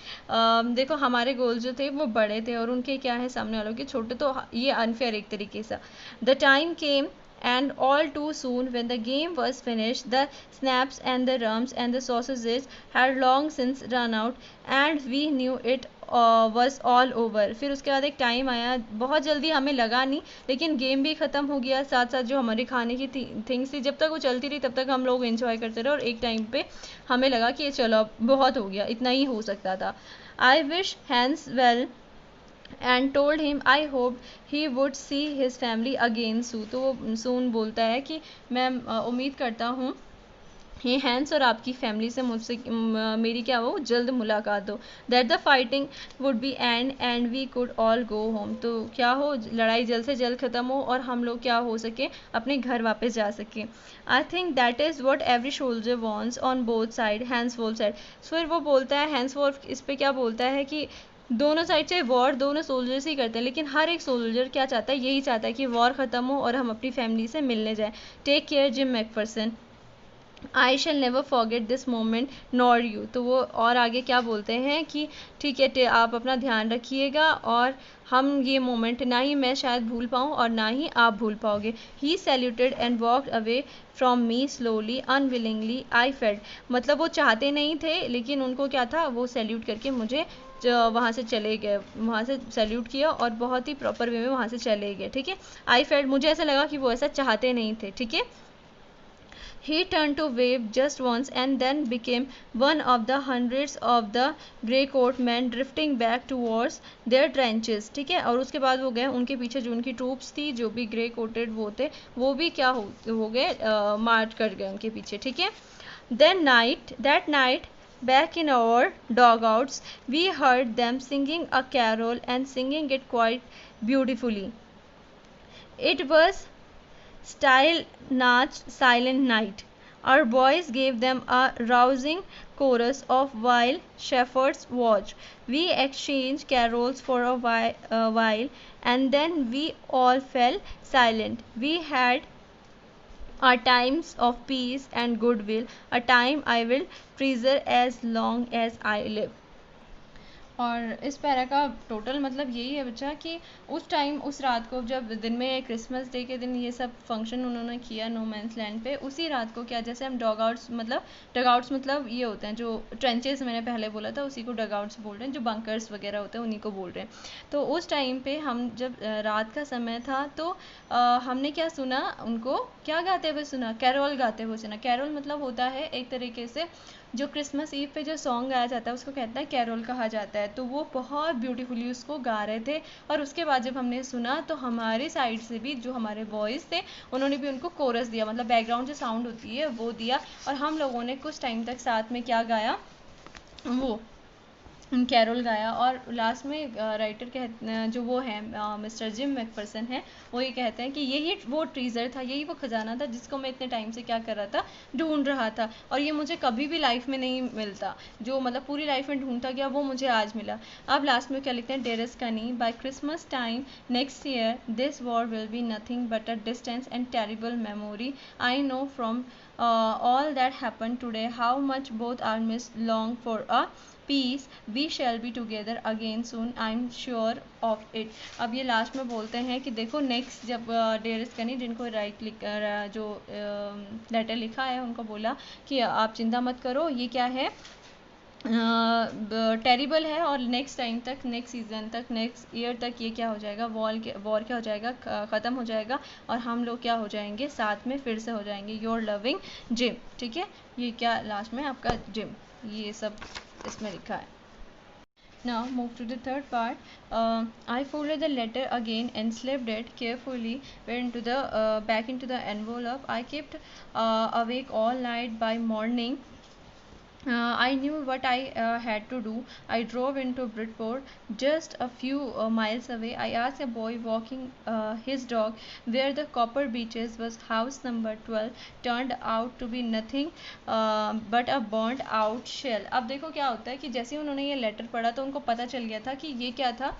देखो हमारे गोल जो थे वो बड़े थे और उनके क्या है सामने वालों के छोटे, तो ये अनफेयर एक तरीके से। The time came and all too soon when the game was finished, the snaps and the rums and the sausages had long since run out and we knew it was all over। फिर उसके बाद एक time आया, बहुत जल्दी हमें लगा नहीं, लेकिन गेम भी ख़त्म हो गया, साथ साथ जो हमारी खाने की थिंग्स थी जब तक वो चलती रही तब तक हम लोग एंजॉय करते रहे, और एक टाइम पे हमें लगा कि चलो अब बहुत हो गया, इतना ही हो सकता था। I wish Hans well and told him I hoped he would see his family again soon। तो वो soon बोलता है कि मैं उम्मीद करता हूँ ये हैंस और आपकी फैमिली से मुझसे मेरी क्या हो, जल्द मुलाकात हो। That the fighting would be and we could all go home. तो क्या हो, लड़ाई जल्द से जल्द ख़त्म हो और हम लोग क्या हो सके, अपने घर वापस जा सके। I think that is what every soldier wants on both side, Hans Wolf side. फिर वो बोलता है, हैंस वॉल्फ इस पर क्या बोलता है कि दोनों साइड से वॉर दोनों सोल्जर्स ही करते हैं, लेकिन हर एक सोल्जर क्या चाहता है, यही चाहता है कि वॉर ख़त्म हो और हम अपनी फैमिली से मिलने जाएं। Take care Jim McPherson, I shall never forget this moment nor you. तो वो और आगे क्या बोलते हैं कि ठीक है आप अपना ध्यान रखिएगा और हम ये मोमेंट ना ही मैं शायद भूल पाऊँ और ना ही आप भूल पाओगे। He saluted and walked away from me slowly unwillingly I felt. मतलब वो चाहते नहीं थे लेकिन उनको क्या था, वो सैल्यूट करके मुझे वहाँ से चले गए, वहाँ से सैल्यूट किया और बहुत ही प्रॉपर वे में वहाँ से चले गए, ठीक है। आई फेल्ट, मुझे ऐसा लगा कि वो ऐसा चाहते नहीं थे, ठीक है। He turned to wave just once and then became one of the hundreds of the grey coat men drifting back towards their trenches। ठीक है, और उसके बाद वो गए, उनके पीछे जो उनकी ट्रूप्स थी, जो भी ग्रे कोटेड वो थे, वो भी क्या हो गए, मार्च कर गए उनके पीछे, ठीक है। That night, back in our dugouts, we heard them singing a carol and singing it quite beautifully. It was Style Nach Silent Night. Our boys gave them a rousing chorus of while shepherds watched. We exchanged carols for a while and then we all fell silent. We had our times of peace and goodwill, a time I will treasure as long as I live. और इस para का total मतलब यही है बच्चा कि उस time उस रात को जब दिन में क्रिसमस डे के दिन ये सब फंक्शन उन्होंने किया नो मैंस लैंड पे, उसी रात को क्या जैसे हम डग आउट्स मतलब ये होते हैं जो ट्रेंचेस मैंने पहले बोला था उसी को डग आउट्स बोल रहे हैं, जो बंकर्स वगैरह होते हैं उन्हीं को बोल रहे हैं। तो उस टाइम पे हम जब रात का समय था तो हमने क्या सुना, उनको क्या गाते हुए सुना, कैरोल गाते हुए सुना। कैरोल मतलब होता है एक तरीके से जो क्रिसमस ईव पे जो सॉन्ग गाया जाता है उसको कहता है कैरोल कहा जाता है। तो वो बहुत ब्यूटीफुली उसको गा रहे थे और उसके बाद जब हमने सुना तो हमारी साइड से भी जो हमारे बॉयज़ थे उन्होंने भी उनको कोरस दिया, मतलब बैकग्राउंड जो साउंड होती है वो दिया, और हम लोगों ने कुछ टाइम तक साथ में क्या गाया, वो कैरोल गाया। और लास्ट में राइटर जो वो है मिस्टर जिम मैकफरसन है, वो ये कहते हैं कि यही वो ट्रीजर था, यही वो खजाना था जिसको मैं इतने टाइम से क्या कर रहा था, ढूंढ रहा था, और ये मुझे कभी भी लाइफ में नहीं मिलता, जो मतलब पूरी लाइफ में ढूंढता गया वो मुझे आज मिला। अब लास्ट में क्या लिखते हैं, dearest Connie by Christmas time next year this war will be nothing but a distance and terrible memory I know from all that happened today how much both armies long for a peace we shall be together again soon I'm sure of it। अब ये last में बोलते हैं कि देखो next जब डेरिस कनी जिनको जो लेटर लिखा है उनको बोला कि आप चिंता मत करो, ये क्या है टेरिबल है, और नेक्स्ट टाइम तक, नेक्स्ट सीजन तक, नेक्स्ट ईयर तक ये क्या हो जाएगा, वॉर क्या हो जाएगा, ख़त्म हो जाएगा, और हम लोग क्या हो जाएंगे, साथ में फिर से हो जाएंगे। Your loving gym. ठीक है, ये क्या लास्ट में आपका जिम, ये सब इसमें लिखा है। Now move to the third part. I folded the letter again and slipped it carefully back into the envelope. I kept awake all night. By morning I knew what I had to do. I drove into Bridport, just a few miles away. I asked a boy walking his dog where the copper beaches was. House number 12 turned out to be nothing but a burnt out shell। अब देखो क्या होता है कि जैसे ही उन्होंने ये letter पढ़ा तो उनको पता चल गया था कि ये क्या था,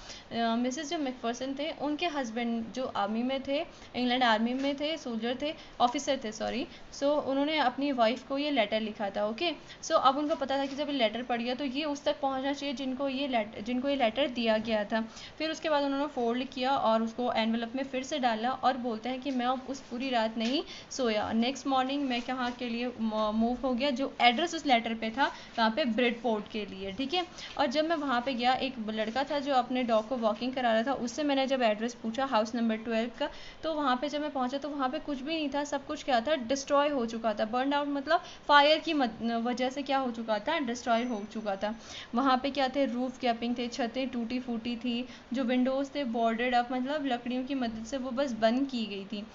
मिसेस जो मैकफरसन थे उनके हस्बैंड जो आर्मी में थे, इंग्लैंड आर्मी में थे, सोल्जर थे, ऑफिसर थे सॉरी। सो उन्होंने अपनी वाइफ को ये लेटर लिखा था। ओके, सो अब उनको पता था कि जब ये लेटर पढ़ गया तो ये उस तक पहुंचना चाहिए जिनको ये लेटर दिया गया था। फिर उसके बाद उन्होंने फोल्ड किया और उसको एनवेलप में फिर से डाला, और बोलते हैं कि मैं अब उस पूरी रात नहीं सोया। नेक्स्ट मॉर्निंग मैं कहाँ के लिए मूव हो गया, जो एड्रेस उस लेटर पे था वहाँ पे ब्रिडपोर्ट के लिए। ठीक है, और जब मैं वहाँ पे गया, एक लड़का था जो अपने डॉग को वॉकिंग करा रहा था, उससे मैंने जब एड्रेस पूछा हाउस नंबर 12 का, तो वहाँ पे जब मैं पहुँचा तो वहाँ पे कुछ भी नहीं था, सब कुछ क्या था, डिस्ट्रॉय हो चुका था। बर्न आउट मतलब फायर की वजह से क्या हो चुका था, डिस्ट्रॉय हो चुका था। वहाँ पे क्या थे, रूफ कैपिंग थे, छतें टूटी फूटी थी, जो विंडोज़ थे बोर्डेड अप, मतलब लकड़ियों की मदद से वो बस बंद की गई थी।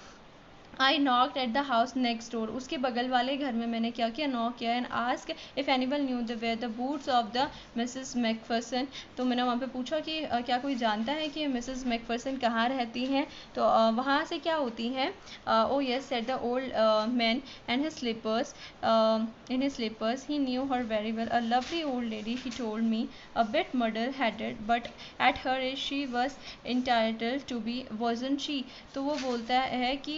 I knocked at the house next door, उसके बगल वाले घर में मैंने क्या किया, नॉक किया, and ask if anyone knew the where the boots of the Mrs McPherson. तो मैंने वहाँ पे पूछा कि क्या कोई जानता है कि मिसेस मैकफरसन कहाँ रहती हैं, तो वहाँ से क्या होती हैं। Oh yes said the old man and his slippers in his slippers. He knew her very well, a lovely old lady, he told me, a bit muddle-headed, but at her age she was entitled to be, wasn't she? तो वो बोलता है कि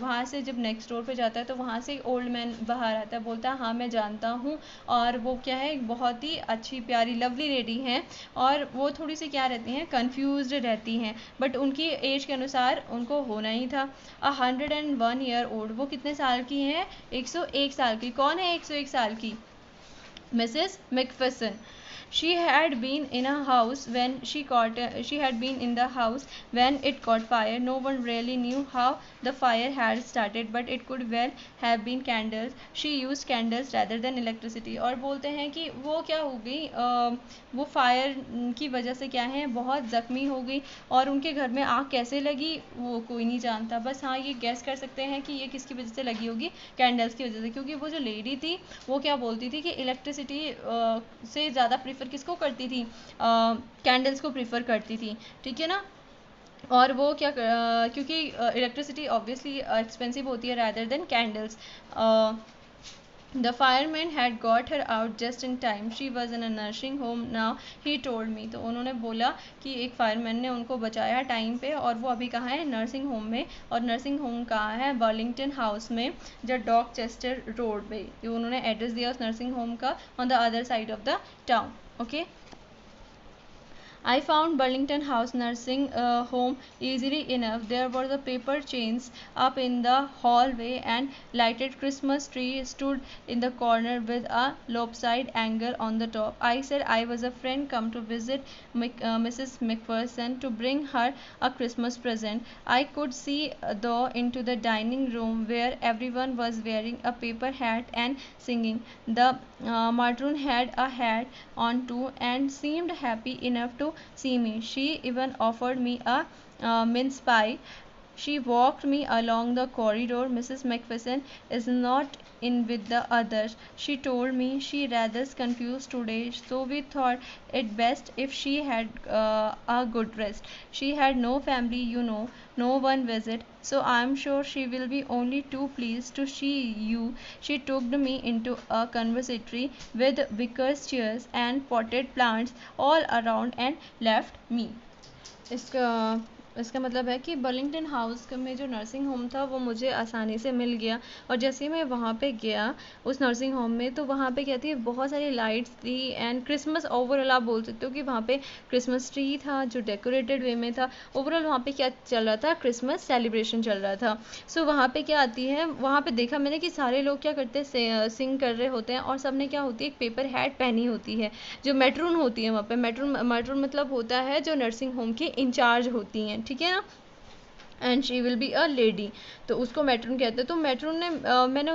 वहाँ से जब next door पे जाता है तो वहाँ से ओल्ड मैन बाहर आता है, बोलता है हाँ मैं जानता हूँ, और वो क्या है, बहुत ही अच्छी प्यारी लवली लेडी हैं, और वो थोड़ी सी क्या रहती हैं, कंफ्यूज्ड रहती हैं, बट उनकी एज के अनुसार उनको होना ही था। 101 ईयर ओल्ड, वो कितने साल की हैं, 101 साल की। कौन है 101 साल की, Mrs McPherson. She had been in a house when she had been in the house when it caught fire. No one really knew how the fire had started, but it could well have been candles. She used candles rather than electricity. और बोलते हैं कि वो क्या हो गई, वो fire की वजह से क्या है, बहुत ज़ख्मी हो गई, और उनके घर में आग कैसे लगी वो कोई नहीं जानता. बस हाँ ये गैस कर सकते हैं कि ये किसकी वजह से लगी होगी, कैंडल्स की वजह से. क्योंकि वो जो लेडी थी वो क्या बोलती थी कि इलेक्ट्रिसिटी से ज़्यादा प्रीफर किसको करती थी, कैंडल्स को प्रीफर करती थी. ठीक है ना. और वो क्या क्योंकि इलेक्ट्रिसिटी ऑब्वियसली एक्सपेंसिव होती है rather than candles. The fireman had got her out just in time. She was in a nursing home now, he told me. तो उन्होंने बोला कि एक फायरमैन ने उनको बचाया टाइम पे, और वो अभी कहाँ है, नर्सिंग होम में. और नर्सिंग होम कहाँ है, बर्लिंगटन हाउस में, जो डॉकचेस्टर रोड पे. ये उन्होंने एड्रेस दिया उस नर्सिंग होम का, on the other side of the town. Okay. I found Burlington House nursing home easily enough. There were the paper chains up in the hallway, and lighted Christmas tree stood in the corner with a lopsided angle on the top. I said I was a friend come to visit Mrs. McPherson to bring her a Christmas present. I could see though into the dining room where everyone was wearing a paper hat and singing. The matron had a hat on too and seemed happy enough to see me. She even offered me a mince pie. She walked me along the corridor. Mrs. McPherson is not in with the others. She told me she rather confused today, so we thought it best if she had a good rest. She had no family, you know, no one visit, so I am sure she will be only too pleased to see you. She took me into a conservatory with wicker chairs and potted plants all around and left me. इसका मतलब है कि Burlington house में जो nursing home था वो मुझे आसानी से मिल गया. और जैसे ही मैं वहाँ पे गया उस नर्सिंग होम में, तो वहाँ पे क्या थी, बहुत सारी लाइट्स थी एंड क्रिसमस ओवरऑल आप बोल सकते हो कि वहाँ पे क्रिसमस ट्री था जो डेकोरेटेड वे में था. ओवरऑल वहाँ पे क्या चल रहा था, क्रिसमस सेलिब्रेशन चल रहा था. सो वहाँ पे क्या आती है, वहाँ पे देखा मैंने कि सारे लोग क्या करते हैं, सिंग कर रहे होते हैं, और सब ने क्या होती है, एक पेपर हैट पहनी होती है. जो मैट्रून होती है वहाँ पे, मैट्रून मतलब होता है जो नर्सिंग होम की इंचार्ज होती हैं. ठीक है ना. And she will be a lady, तो उसको मैट्रून कहते हैं. तो मैट्रून ने मैंने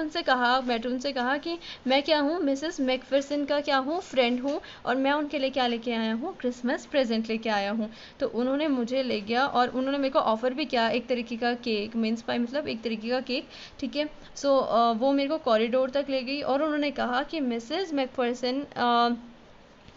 मैट्रून से कहा कि मैं क्या हूँ, मिसेस मैकफिरसन का क्या हूँ, फ्रेंड हूँ, और मैं उनके लिए क्या लेके आया हूँ, क्रिसमस प्रेजेंट लेके आया हूँ. तो उन्होंने मुझे ले गया और उन्होंने मेरे को ऑफ़र भी किया एक तरीके का केक, मिन्स पाई मतलब एक तरीके का केक. ठीक है. सो वो मेरे को कॉरिडोर तक ले गई और उन्होंने कहा कि मिसेस मैकफिरसन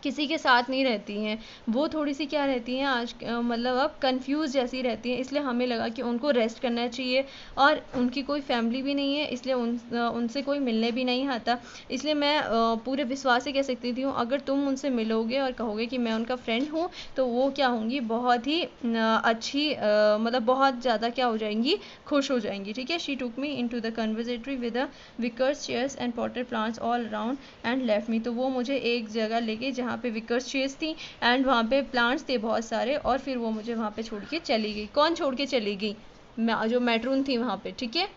किसी के साथ नहीं रहती हैं, वो थोड़ी सी क्या रहती हैं आज मतलब अब कंफ्यूज जैसी रहती हैं. इसलिए हमें लगा कि उनको रेस्ट करना चाहिए, और उनकी कोई फैमिली भी नहीं है, इसलिए उनसे कोई मिलने भी नहीं आता. इसलिए मैं पूरे विश्वास से कह सकती थी अगर तुम उनसे मिलोगे और कहोगे कि मैं उनका फ्रेंड हूँ, तो वो क्या होंगी, बहुत ही अच्छी मतलब बहुत ज़्यादा क्या हो जाएंगी, खुश हो जाएंगी. ठीक है. She took me in to the conservatory with the wickers chairs and potted plants all around and left me. तो वो मुझे एक जगह लेके जहाँ पे विकर्स चेयर्स थी एंड वहाँ पे प्लांट्स थे बहुत सारे, और फिर वो मुझे वहाँ पे छोड़ के चली गई. कौन छोड़ के चली गई, जो मैट्रून थी वहाँ पे. ठीक है.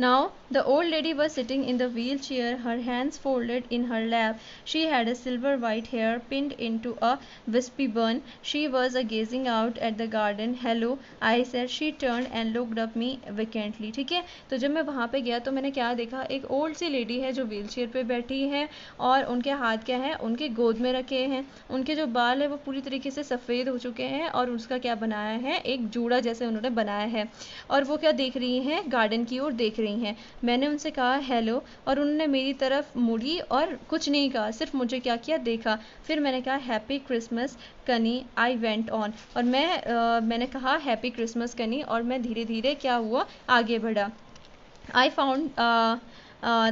Now the old lady was sitting in the wheelchair, her hands folded in her lap. She had a silver white hair pinned into a wispy bun. She was gazing out at the garden. Hello, I said. She turned and looked up me vacantly. ठीक है. तो जब मैं वहाँ पे गया तो मैंने क्या देखा, एक ओल्ड सी लेडी है जो व्हीलचेयर पे बैठी है, और उनके हाथ क्या है, उनके गोद में रखे हैं. उनके जो बाल है वो पूरी तरीके से सफ़ेद हो चुके हैं, और उसका क्या बनाया है, एक जूड़ा जैसे उन्होंने बनाया है, और वो क्या देख रही हैं, गार्डन की ओर देख रही हैं. मैंने उनसे कहा हेलो, और उन्होंने मेरी तरफ मुड़ी और कुछ नहीं कहा, सिर्फ मुझे क्या किया, देखा. फिर मैंने कहा हैप्पी क्रिसमस कनी. आई वेंट ऑन, और मैंने कहा हैप्पी क्रिसमस कनी, और मैं धीरे धीरे क्या हुआ, आगे बढ़ा. I found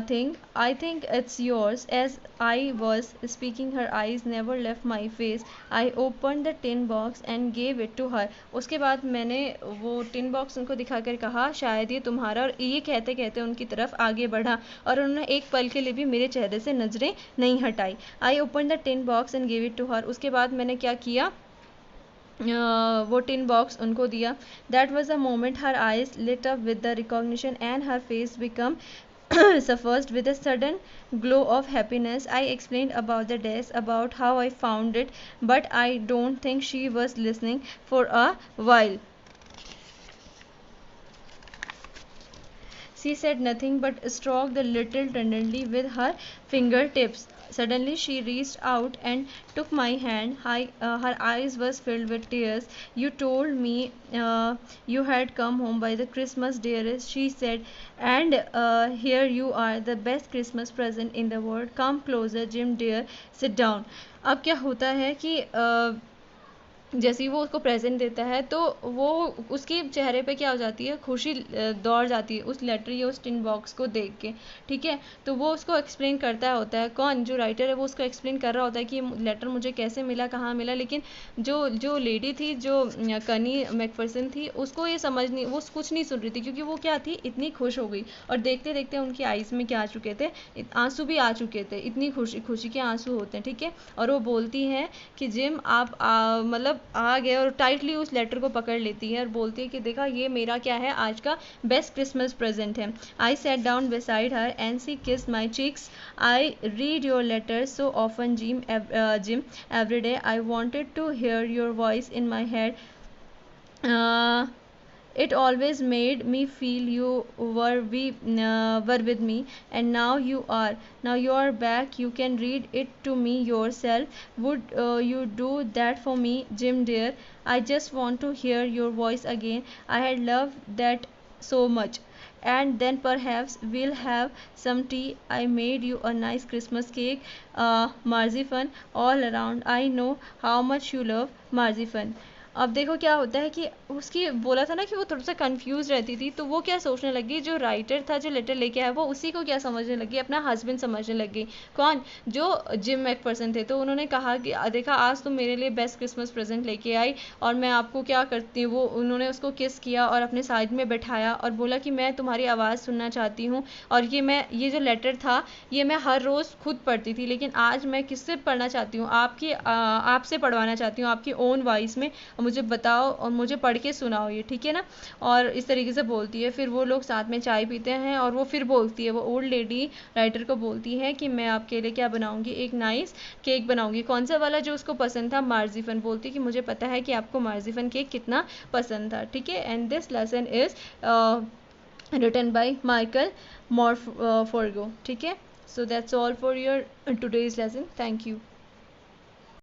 thing. I think it's yours. As I was speaking, her eyes never left my face. I opened the tin box and gave it to her. उसके बाद मैंने वो टिन बॉक्स उनको दिखाकर कहा शायद ये तुम्हारा, और ये कहते कहते उनकी तरफ आगे बढ़ा, और उन्होंने एक पल के लिए भी मेरे चेहरे से नज़रें नहीं हटाई. I opened the tin box and gave it to her. उसके बाद मैंने क्या किया, वो टिन बॉक्स उनको दिया. That was the moment her eyes lit up with the recognition and her face became suffused with a sudden glow of happiness. I explained about the dress, about how I found it, but I don't think she was listening for a while. She said nothing but stroked the little tenderly with her fingertips. Suddenly she reached out and took my hand. Her eyes were filled with tears. "You told me you had come home by the Christmas, dearest," she said, "and here you are, the best Christmas present in the world. Come closer, Jim dear, sit down." अब क्या होता है कि जैसे ही वो उसको present देता है तो वो उसके चेहरे पे क्या हो जाती है, खुशी दौड़ जाती है उस लेटर या उस टिन बॉक्स को देख के। ठीक है, तो वो उसको एक्सप्लेन करता होता है, कौन, जो राइटर है वो उसको एक्सप्लेन कर रहा होता है कि ये लेटर मुझे कैसे मिला, कहाँ मिला। लेकिन जो जो लेडी थी, जो कनी मैकफरसन थी, उसको ये समझ नहीं, वो कुछ नहीं सुन रही थी, क्योंकि वो क्या थी, इतनी खुश हो गई। और देखते देखते उनकी आइज़ में क्या आ चुके थे, आंसू भी आ चुके थे, इतनी खुशी खुशी के आंसू होते हैं। ठीक है, और वो बोलती हैं कि जिम आप मतलब आ गए, और टाइटली उस लेटर को पकड़ लेती है और बोलती है कि देखा, ये मेरा क्या है, आज का बेस्ट क्रिसमस प्रेजेंट है। I sat down beside her and she kissed my cheeks. I read your letter so often Jim every day. I wanted to hear your voice in my head. It always made me feel you were with me, and now you are. Now you are back. You can read it to me yourself. Would you do that for me, Jim dear? I just want to hear your voice again. I had loved that so much. And then perhaps we'll have some tea. I made you a nice Christmas cake, marzipan all around. I know how much you love marzipan. अब देखो क्या होता है कि उसकी बोला था ना कि वो थोड़ा सा कंफ्यूज रहती थी, तो वो क्या सोचने लगी, जो राइटर था, जो लेटर लेके आया, वो उसी को क्या समझने लगी, अपना हस्बैंड समझने लगी। कौन, जो जिम मैकफरसन थे। तो उन्होंने कहा कि देखा, आज तुम मेरे लिए बेस्ट क्रिसमस प्रेजेंट लेके आई, और मैं आपको क्या करती हूँ, वो उन्होंने उसको किस किया और अपने साइड में बैठाया और बोला कि मैं तुम्हारी आवाज़ सुनना चाहती हूँ, और ये जो लेटर था, ये मैं हर रोज़ खुद पढ़ती थी, लेकिन आज मैं किससे पढ़ना चाहती हूँ, आपसे पढ़वाना चाहती हूँ, आपकी ओन वॉइस में। मुझे बताओ और मुझे पढ़ के सुनाओ ये, ठीक है ना। और इस तरीके से बोलती है। फिर वो लोग साथ में चाय पीते हैं, और वो फिर बोलती है, वो ओल्ड लेडी राइटर को बोलती है कि मैं आपके लिए क्या बनाऊंगी, एक नाइस केक बनाऊंगी। कौन सा वाला, जो उसको पसंद था, मार्जिफन। बोलती है कि मुझे पता है कि आपको मार्जिफन केक कितना पसंद था। ठीक है, and this lesson is written by Michael Morpurgo. ठीक है, so that's all for your today's lesson. Thank you.